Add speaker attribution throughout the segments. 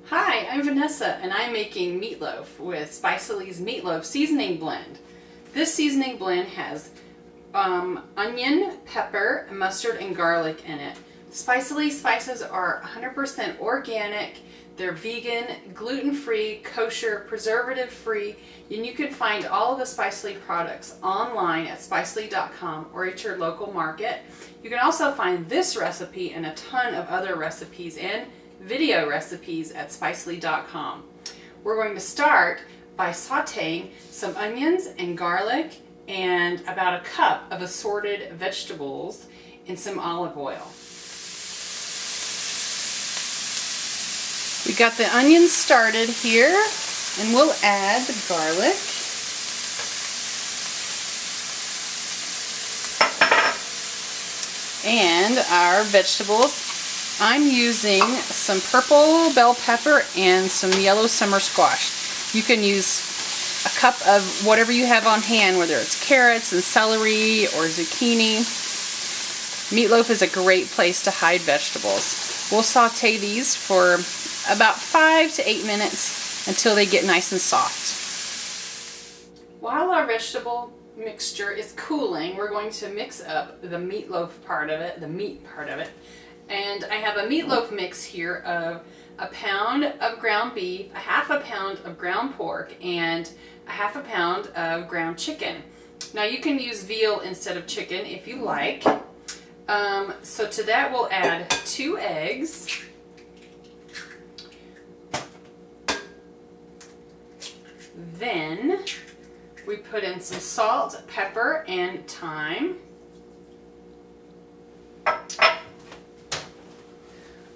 Speaker 1: Hi, I'm Vanessa and I'm making meatloaf with Spicily's meatloaf seasoning blend. This seasoning blend has onion, pepper, mustard, and garlic in it. Spicily spices are 100% organic, they're vegan, gluten-free, kosher, preservative-free, and you can find all of the Spicily products online at spicily.com or at your local market. You can also find this recipe and a ton of other recipes and video recipes at spicily.com. We're going to start by sauteing some onions and garlic and about a cup of assorted vegetables in some olive oil. We got the onions started here, and we'll add the garlic. And our vegetables. I'm using some purple bell pepper and some yellow summer squash. You can use a cup of whatever you have on hand, whether it's carrots and celery or zucchini. Meatloaf is a great place to hide vegetables. We'll saute these for about 5 to 8 minutes until they get nice and soft. While our vegetable mixture is cooling, we're going to mix up the meatloaf part of it, the meat part of it. And I have a meatloaf mix here of a pound of ground beef, a half a pound of ground pork, and a half a pound of ground chicken. Now you can use veal instead of chicken if you like. So to that we'll add 2 eggs. Then we put in some salt, pepper, and thyme.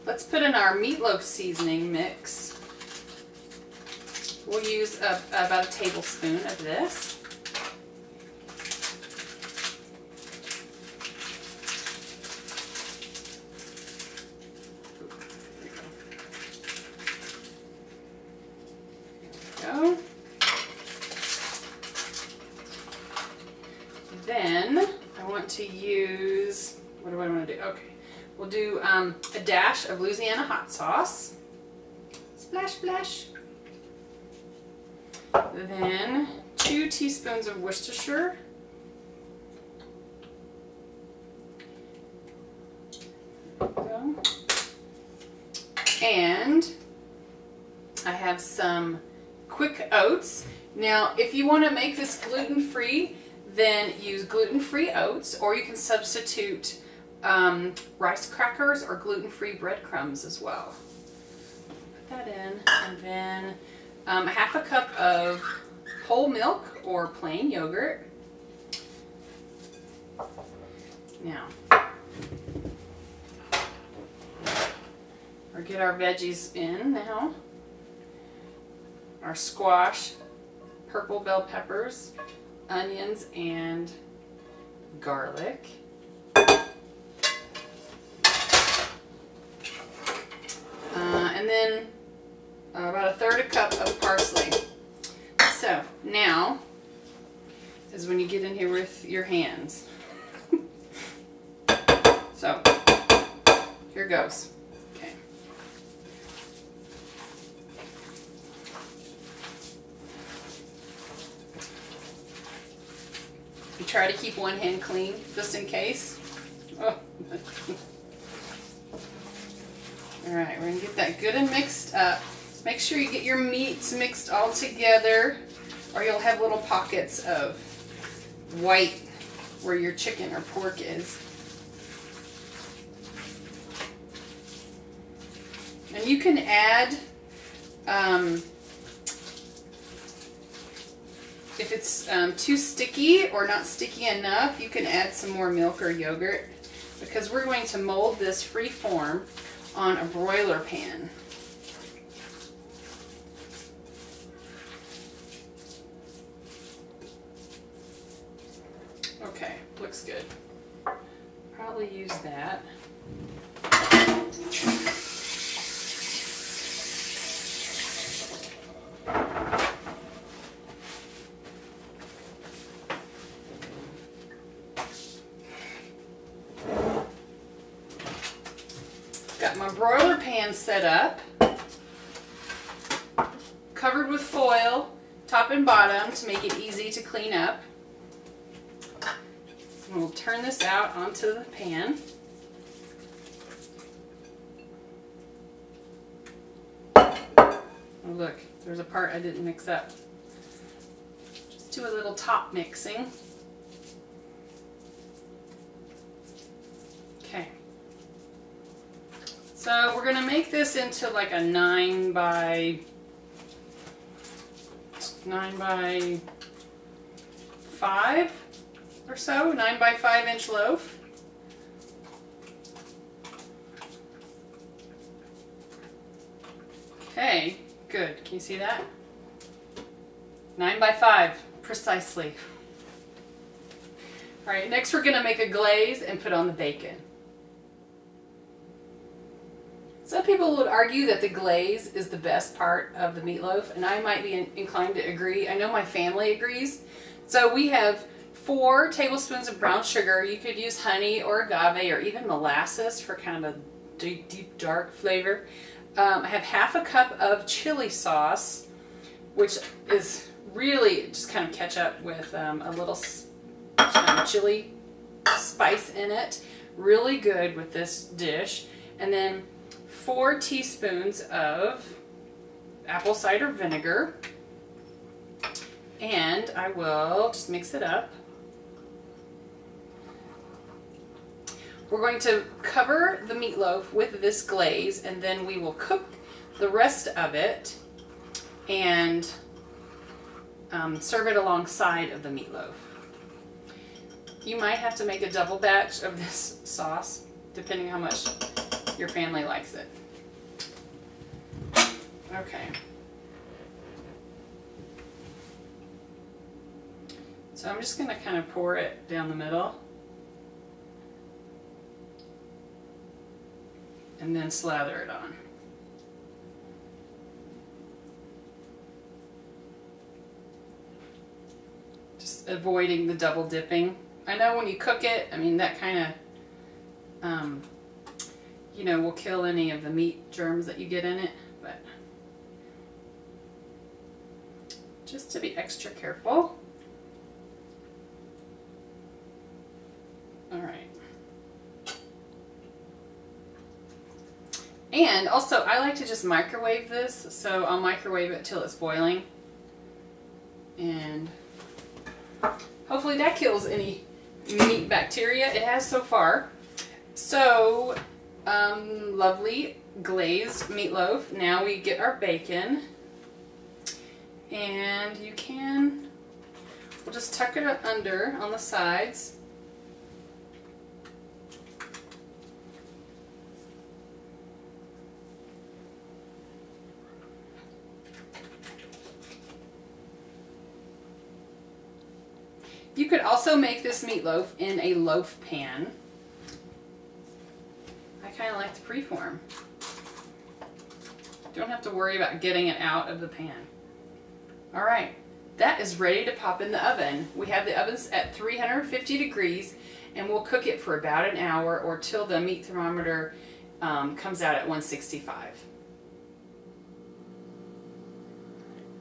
Speaker 1: Let's put in our meatloaf seasoning mix. We'll use about a tablespoon of this. There we go. Then I want to use, what do I want to do? Okay. We'll do a dash of Louisiana hot sauce. Splash, splash. Then 2 teaspoons of Worcestershire. There we go. And I have some quick oats. Now, if you want to make this gluten-free, then use gluten-free oats, or you can substitute rice crackers or gluten-free breadcrumbs as well. Put that in, and then a half a cup of whole milk or plain yogurt. Now, or get our veggies in now. Our squash, purple bell peppers, onions, and garlic. And then about a 1/3 cup of parsley. So now is when you get in here with your hands. So here goes. Okay. You try to keep one hand clean just in case. Oh. Alright, we're going to get that good and mixed up. Make sure you get your meats mixed all together, or you'll have little pockets of white where your chicken or pork is. And you can add, if it's too sticky or not sticky enough, you can add some more milk or yogurt, because we're going to mold this free form on a broiler pan. Okay, looks good. Probably use that. Got my broiler pan set up. covered with foil, top and bottom, to make it easy to clean up. And we'll turn this out onto the pan. Oh, look, there's a part I didn't mix up. Just do a little top mixing. Okay. So we're going to make this into like a 9 by 5 or so, 9 by 5 inch loaf. Okay, good. Can you see that? 9 by 5, precisely. All right, next we're going to make a glaze and put on the bacon. Some people would argue that the glaze is the best part of the meatloaf, and I might be inclined to agree. I know my family agrees. So we have 4 tablespoons of brown sugar. You could use honey or agave or even molasses for kind of a deep dark flavor. I have half a cup of chili sauce, which is really just kind of ketchup with a little chili spice in it. Really good with this dish. And then 4 teaspoons of apple cider vinegar, and I will just mix it up. We're going to cover the meatloaf with this glaze, and then we will cook the rest of it and serve it alongside of the meatloaf. You might have to make a double batch of this sauce, depending how much your family likes it. Okay. So I'm just going to kind of pour it down the middle and then slather it on. Just avoiding the double dipping. I know when you cook it, I mean, that kind of you know, will kill any of the meat germs that you get in it, but just to be extra careful. All right. And also, I like to just microwave this, so I'll microwave it till it's boiling. And hopefully that kills any meat bacteria. It has so far. So, lovely glazed meatloaf. Now we get our bacon, and we'll just tuck it under on the sides. You could also make this meatloaf in a loaf pan. I kind of like the preform. Don't have to worry about getting it out of the pan. All right, that is ready to pop in the oven. We have the ovens at 350 degrees, and we'll cook it for about an hour or till the meat thermometer comes out at 165.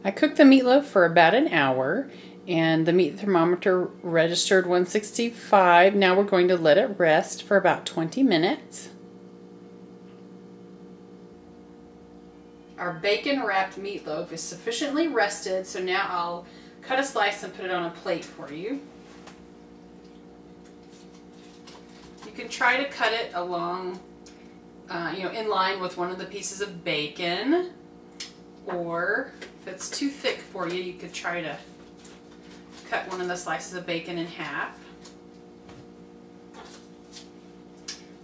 Speaker 1: I cooked the meatloaf for about an hour, and the meat thermometer registered 165. Now we're going to let it rest for about 20 minutes. Our bacon wrapped meatloaf is sufficiently rested, so now I'll cut a slice and put it on a plate for you. You can try to cut it along, you know, in line with one of the pieces of bacon, or if it's too thick for you, you could try to cut one of the slices of bacon in half,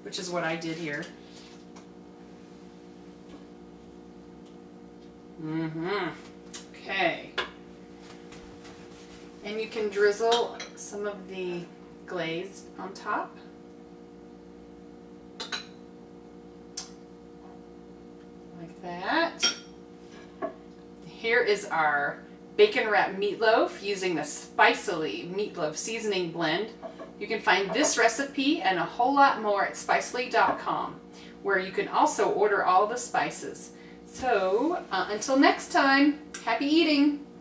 Speaker 1: which is what I did here. Okay. And you can drizzle some of the glaze on top. Like that. Here is our bacon wrapped meatloaf using the Spicily meatloaf seasoning blend. You can find this recipe and a whole lot more at spicily.com, where you can also order all the spices. So until next time, Happy eating!